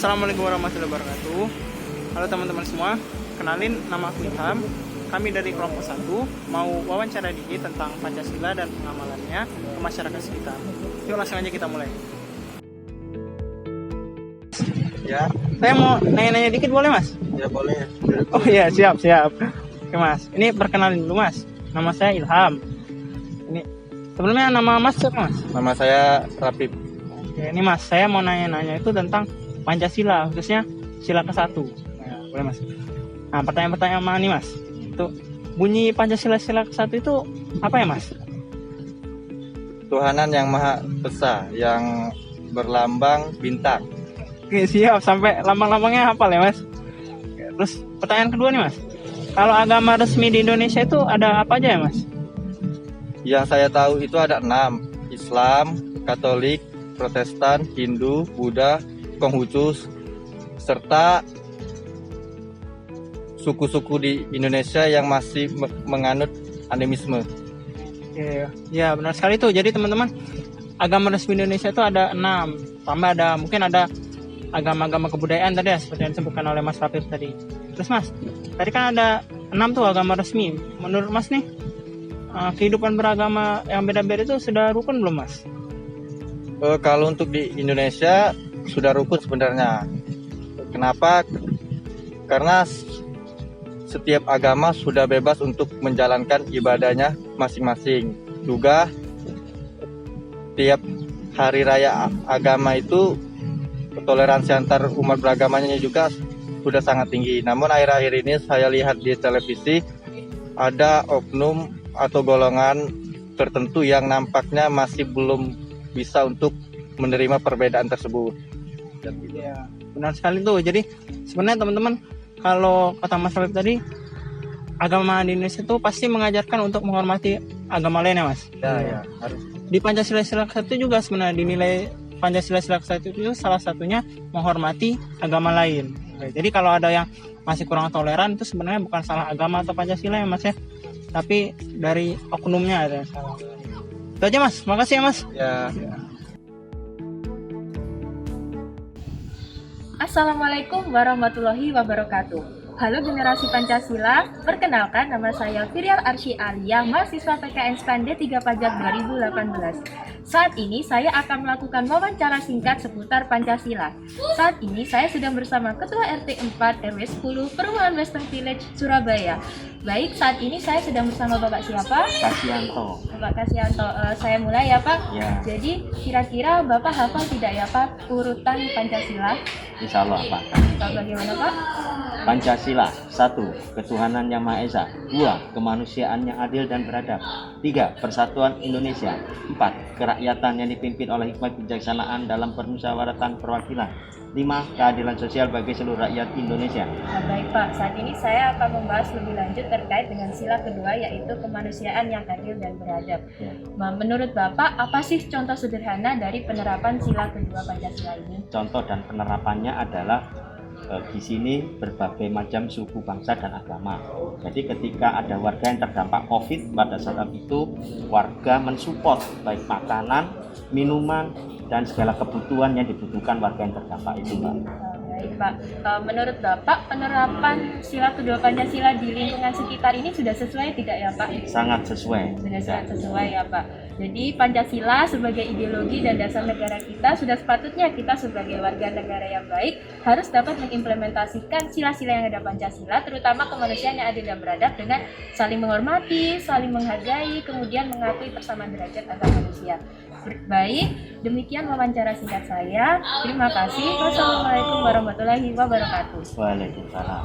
Assalamualaikum warahmatullahi wabarakatuh. Halo teman-teman semua, kenalin nama aku Ilham. Kami dari kelompok 1 mau wawancara dikit tentang Pancasila dan pengamalannya ke masyarakat sekitar. Yuk langsung aja kita mulai. Ya, Saya mau nanya-nanya dikit boleh mas? ya boleh. Oh iya, siap. Oke mas, ini perkenalin dulu mas. Nama saya Ilham. Ini sebelumnya nama mas siapa mas? Nama saya Rapip. Oke, ini mas, saya mau nanya-nanya itu tentang Pancasila, khususnya sila ke-1. Nah, boleh mas? Nah, pertanyaan-pertanyaan mana nih mas? Itu bunyi Pancasila sila ke-1 itu apa ya mas? Tuhanan yang Maha Esa, yang berlambang bintang. Oke, siap, sampai lambang-lambangnya hafal ya mas? Oke, terus pertanyaan kedua nih mas, kalau agama resmi di Indonesia itu ada apa aja ya mas? Yang saya tahu itu ada 6: Islam, Katolik, Protestan, Hindu, Buddha, Konghucu, serta suku-suku di Indonesia yang masih menganut animisme. Oke, ya benar sekali tuh. Jadi teman-teman, agama resmi Indonesia itu ada 6. Tambah ada mungkin ada agama-agama kebudayaan tadi ya, seperti yang disebutkan oleh Mas Rafif tadi. Terus Mas, tadi kan ada 6 tuh agama resmi. Menurut Mas nih, kehidupan beragama yang beda-beda itu sudah rukun belum Mas? Kalau untuk di Indonesia sudah rukun sebenarnya. Kenapa? Karena setiap agama sudah bebas untuk menjalankan ibadahnya masing-masing. Juga tiap hari raya agama itu toleransi antar umat beragamanya juga sudah sangat tinggi. Namun akhir-akhir ini saya lihat di televisi ada oknum atau golongan tertentu yang nampaknya masih belum bisa untuk menerima perbedaan tersebut. Ya, benar sekali tuh. Jadi sebenarnya teman-teman, kalau kata Mas Rafif tadi, agama di Indonesia itu pasti mengajarkan untuk menghormati agama lain ya Mas? Ya, harus. Di Pancasila sila ke-1 juga sebenarnya dinilai Pancasila sila ke-1 itu salah satunya menghormati agama lain. Oke, jadi kalau ada yang masih kurang toleran itu sebenarnya bukan salah agama atau Pancasila ya Mas ya, tapi dari oknumnya ada yang salah. Itu aja Mas, makasih ya Mas. Ya. Assalamualaikum warahmatullahi wabarakatuh. Halo generasi Pancasila, perkenalkan nama saya Firial Arsy Alia, mahasiswa PKN SPAN D3 Pajak 2018. Saat ini saya akan melakukan wawancara singkat seputar Pancasila. Saat ini saya sedang bersama Ketua RT 4 RW 10 Perumahan Western Village, Surabaya. Baik, saat ini saya sedang bersama Bapak siapa? Kasianto. Bapak Kasianto. Saya mulai ya Pak. Ya. Jadi kira-kira Bapak hafal tidak ya Pak urutan Pancasila? Insya Allah Pak. Bagaimana Pak? Pancasila 1. Ketuhanan yang Maha Esa. 2. Kemanusiaan yang adil dan beradab. 3. Persatuan Indonesia. 4. Kerakyatan yang dipimpin oleh hikmat kebijaksanaan dalam permusyawaratan perwakilan. 5. Keadilan sosial bagi seluruh rakyat Indonesia. Nah, baik Pak, saat ini saya akan membahas lebih lanjut terkait dengan sila kedua, yaitu kemanusiaan yang adil dan beradab. Ya. Menurut Bapak, apa sih contoh sederhana dari penerapan sila kedua Pancasila ini? Contoh dan penerapannya adalah di sini berbagai macam suku, bangsa, dan agama. Jadi ketika ada warga yang terdampak COVID, pada saat itu warga mensupport baik makanan, minuman, dan segala kebutuhan yang dibutuhkan warga yang terdampak itu, Mbak. Baik Pak, menurut Bapak penerapan sila kedua Pancasila di lingkungan sekitar ini sudah sesuai tidak ya Pak? Sangat sesuai. Sudah sangat sesuai ya Pak. Jadi Pancasila sebagai ideologi dan dasar negara kita, sudah sepatutnya kita sebagai warga negara yang baik harus dapat mengimplementasikan sila-sila yang ada Pancasila, terutama kemanusiaan yang adil dan beradab, dengan saling menghormati, saling menghargai, kemudian mengakui persamaan derajat antar manusia. Baik, demikian wawancara singkat saya. Terima kasih. Wassalamualaikum warahmatullahi wabarakatuh. Waalaikumsalam.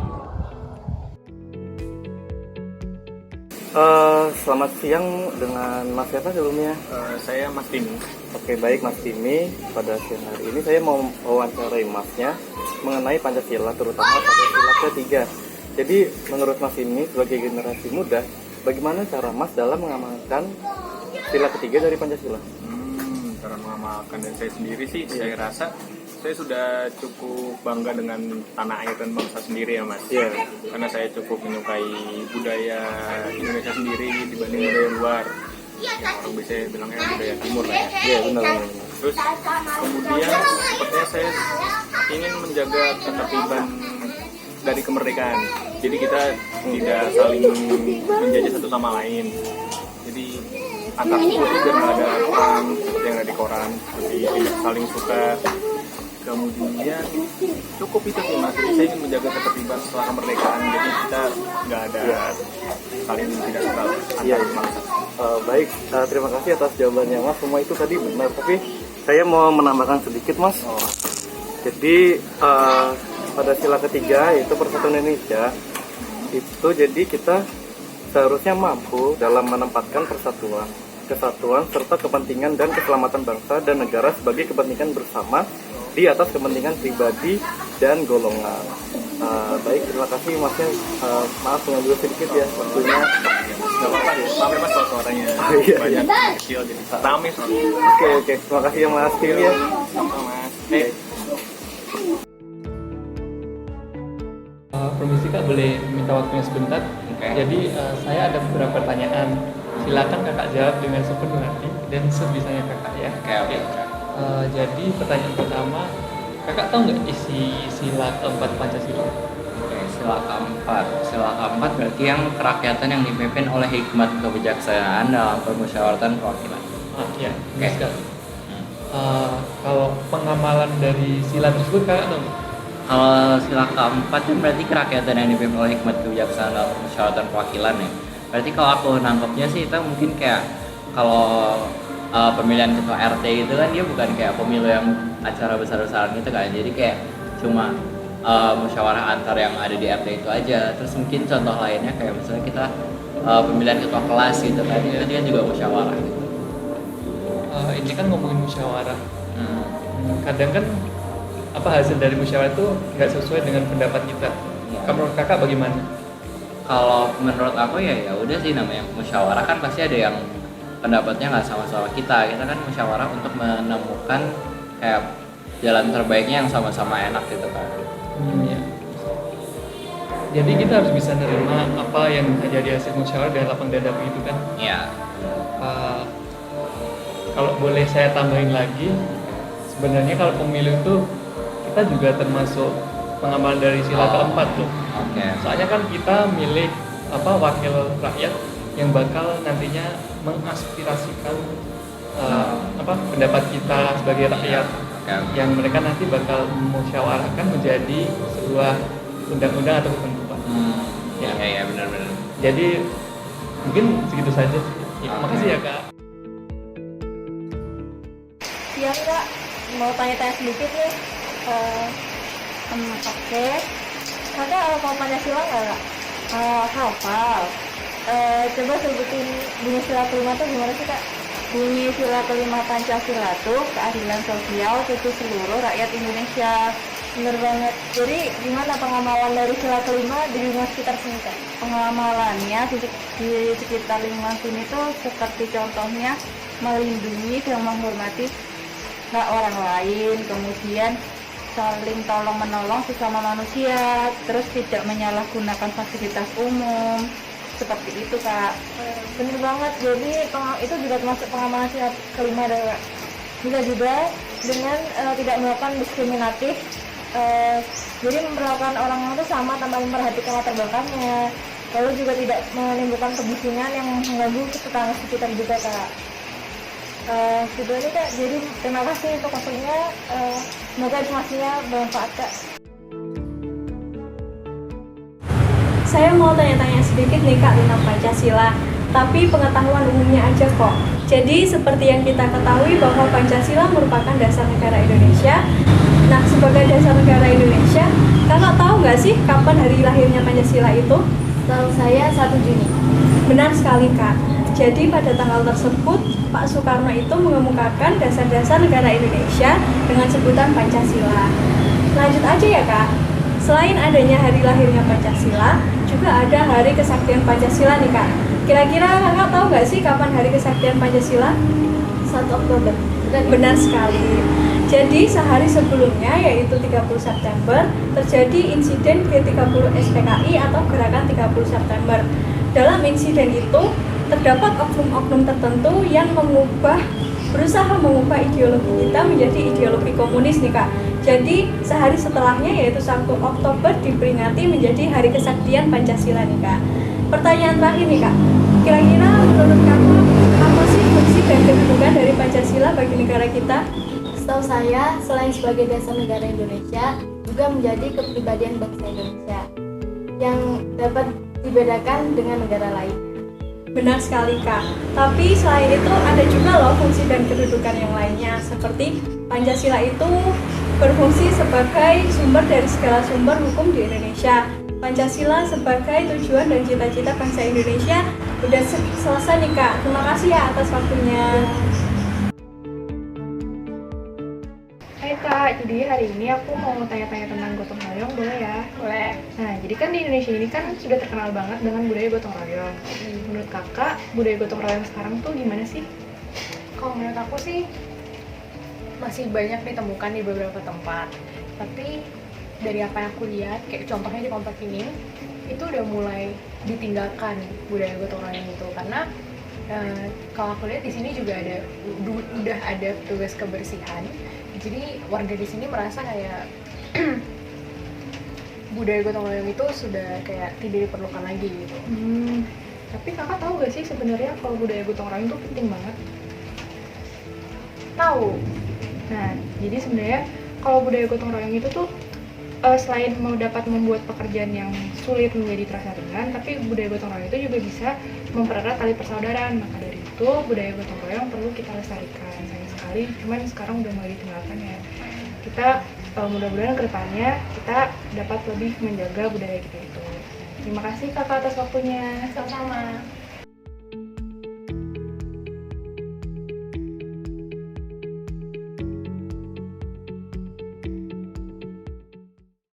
Selamat siang dengan Mas siapa sebelumnya? Saya Mas Timi. Oke, baik Mas Timi. Pada siang hari ini saya mau wawancarai Masnya mengenai Pancasila, terutama Pancasila ketiga. Jadi menurut Mas Timi sebagai generasi muda, bagaimana cara Mas dalam mengamalkan sila ketiga dari Pancasila? Cara mengamalkan dan saya sendiri sih, saya rasa saya sudah cukup bangga dengan tanah air dan bangsa sendiri ya Mas. Iya. Karena saya cukup menyukai budaya Indonesia sendiri dibanding budaya luar. Orang biasanya bilangnya budaya timur lah ya. Iya, benar. Terus kemudian sepertinya saya ingin menjaga ketertiban dari kemerdekaan. Jadi kita tidak saling menjajah satu sama lain. Jadi antar suku itu biar nggak ada perang seperti yang ada di koran, seperti tidak saling suka. Kemudian cukup itu sih mas. Jadi saya ingin menjaga ketertiban setelah kemerdekaan. Jadi kita nggak ada saling tidak suka antar bangsa. Baik, terima kasih atas jawabannya mas. Semua itu tadi benar, tapi saya mau menambahkan sedikit mas. Jadi pada sila ketiga yaitu Persatuan Indonesia itu, jadi kita seharusnya mampu dalam menempatkan persatuan, kesatuan serta kepentingan dan keselamatan bangsa dan negara sebagai kepentingan bersama di atas kepentingan pribadi dan golongan. Baik, terima kasih masnya. Maaf mengambil sedikit ya waktunya. Nggak apa-apa deh, sampai mas kalau suaranya Iya. banyak kecil jadi rame soalnya. Oke, terima kasih ya mas Tim ya. Sama mas. Permisi kak, boleh minta waktunya sebentar? Jadi saya ada beberapa pertanyaan. Silakan kakak jawab dengan sepenuh hati dan sebisanya kakak ya. Oke. Jadi pertanyaan pertama, kakak tahu nggak isi sila keempat Pancasila? Oke, sila keempat berarti yang kerakyatan yang dipimpin oleh hikmat kebijaksanaan dalam permusyawaratan perwakilan. Ya, benar sekali. Kalau pengamalan dari sila tersebut kakak tahu nggak? Kalau sila keempat kan berarti kerakyatan yang dipimpin oleh hikmat kebijaksanaan dalam permusyawaratan perwakilan ya. Berarti kalau aku nangkepnya sih itu mungkin kayak kalau pemilihan ketua RT itu kan dia bukan kayak pemilu yang acara besar-besaran gitu kan. Jadi kayak cuma musyawarah antar yang ada di RT itu aja. Terus mungkin contoh lainnya kayak misalnya kita pemilihan ketua kelas gitu kan, itu dia juga musyawarah gitu. Ini kan ngomongin musyawarah. Kadang kan hasil dari musyawarah itu nggak sesuai dengan pendapat kita. Menurut kakak bagaimana? Kalau menurut aku ya udah sih, namanya musyawarah kan pasti ada yang pendapatnya nggak sama-sama kita kan musyawarah untuk menemukan kayak jalan terbaiknya yang sama-sama enak gitu kan. Ya. Jadi kita harus bisa nerima apa yang jadi hasil musyawarah dengan lapang dada begitu kan? Iya. Kalau boleh saya tambahin lagi, sebenarnya kalau pemilu itu kita juga termasuk pengamalan dari sila keempat loh. Oke. Soalnya kan kita milih wakil rakyat yang bakal nantinya mengaspirasikan pendapat kita sebagai rakyat, yang mereka nanti bakal musyawarahkan menjadi sebuah undang-undang atau ketentuan. Ya benar-benar. Jadi mungkin segitu saja. Makasih ya kak. Iya kak, mau tanya-tanya sedikit nih. Oke, kakak hafal Pancasila nggak kak? Hafal. Coba sebutin bunyi sila kelima tuh gimana sih kak? Bunyi sila kelima Pancasila tuh keadilan sosial untuk seluruh rakyat Indonesia. Bener banget. Jadi gimana pengamalan dari sila kelima di lingkungan sekitar sini kak? Pengamalannya di sekitar lingkungan sini tuh seperti contohnya melindungi dan menghormati hak orang lain, kemudian saling tolong menolong sesama manusia, terus tidak menyalahgunakan fasilitas umum, seperti itu kak. Bener banget. Jadi itu juga termasuk pengamalan sila kelima kak. Bisa juga dengan tidak melakukan diskriminatif, jadi memperlakukan orang itu sama tanpa memperhatikan latar belakangnya, lalu juga tidak menimbulkan kebisingan yang mengganggu tetangga sekitar juga kak. Gitu aja kak. Jadi terima kasih untuk waktunya. Semoga informasinya bermanfaat kak. Saya mau tanya-tanya sedikit nih kak tentang Pancasila, tapi pengetahuan umumnya aja kok. Jadi seperti yang kita ketahui bahwa Pancasila merupakan dasar negara Indonesia. Nah, sebagai dasar negara Indonesia, kakak tahu nggak sih kapan hari lahirnya Pancasila itu? Tahu saya 1 Juni. Benar sekali kak. Jadi pada tanggal tersebut, Pak Soekarno itu mengemukakan dasar-dasar negara Indonesia dengan sebutan Pancasila. Lanjut aja ya kak. Selain adanya hari lahirnya Pancasila, juga ada hari kesaktian Pancasila nih kak. Kira-kira kakak tahu nggak sih kapan hari kesaktian Pancasila? 1 Oktober. Benar sekali. Jadi sehari sebelumnya, yaitu 30 September, terjadi insiden G30 SPKI atau Gerakan 30 September. Dalam insiden itu, terdapat oknum-oknum tertentu yang mengubah berusaha mengubah ideologi kita menjadi ideologi komunis nih Kak. Jadi sehari setelahnya yaitu 1 Oktober diperingati menjadi Hari Kesaktian Pancasila nih Kak. Pertanyaan terakhir nih Kak, kira-kira menurut Kakak apa sih fungsi dan kedudukan dari Pancasila bagi negara kita? Setahu saya, selain sebagai dasar negara Indonesia, juga menjadi kepribadian bangsa Indonesia yang dapat dibedakan dengan negara lain. Benar sekali Kak, tapi selain itu ada juga loh fungsi dan kedudukan yang lainnya, seperti Pancasila itu berfungsi sebagai sumber dari segala sumber hukum di Indonesia. Pancasila sebagai tujuan dan cita-cita bangsa Indonesia. Udah selesai nih Kak, terima kasih ya atas waktunya. Hai Kak, jadi hari ini aku mau tanya-tanya tentang gotong royong, boleh ya? Boleh. Nah, jadi kan di Indonesia ini kan sudah terkenal banget dengan budaya gotong royong. Menurut kakak, budaya gotong royong sekarang tuh gimana sih? Kalau menurut aku sih masih banyak ditemukan di beberapa tempat. Tapi dari apa yang aku lihat, kayak contohnya di komplek ini, itu udah mulai ditinggalkan budaya gotong royong itu karena kalau aku lihat di sini juga udah ada petugas kebersihan. Jadi warga di sini merasa kayak budaya gotong royong itu sudah kayak tidak diperlukan lagi gitu. Tapi kakak tahu gak sih sebenarnya kalau budaya gotong royong itu penting banget? Tahu. Nah, jadi sebenarnya kalau budaya gotong royong itu tuh selain mau dapat membuat pekerjaan yang sulit menjadi terasa ringan, tapi budaya gotong royong itu juga bisa mempererat tali persaudaraan. Maka dari itu budaya gotong royong perlu kita lestarikan. Sayang sekali, cuman sekarang udah mulai ditinggalkan ya. Kita mudah-mudahan kedepannya kita dapat lebih menjaga budaya kita itu. Terima kasih kakak atas waktunya. Sama-sama.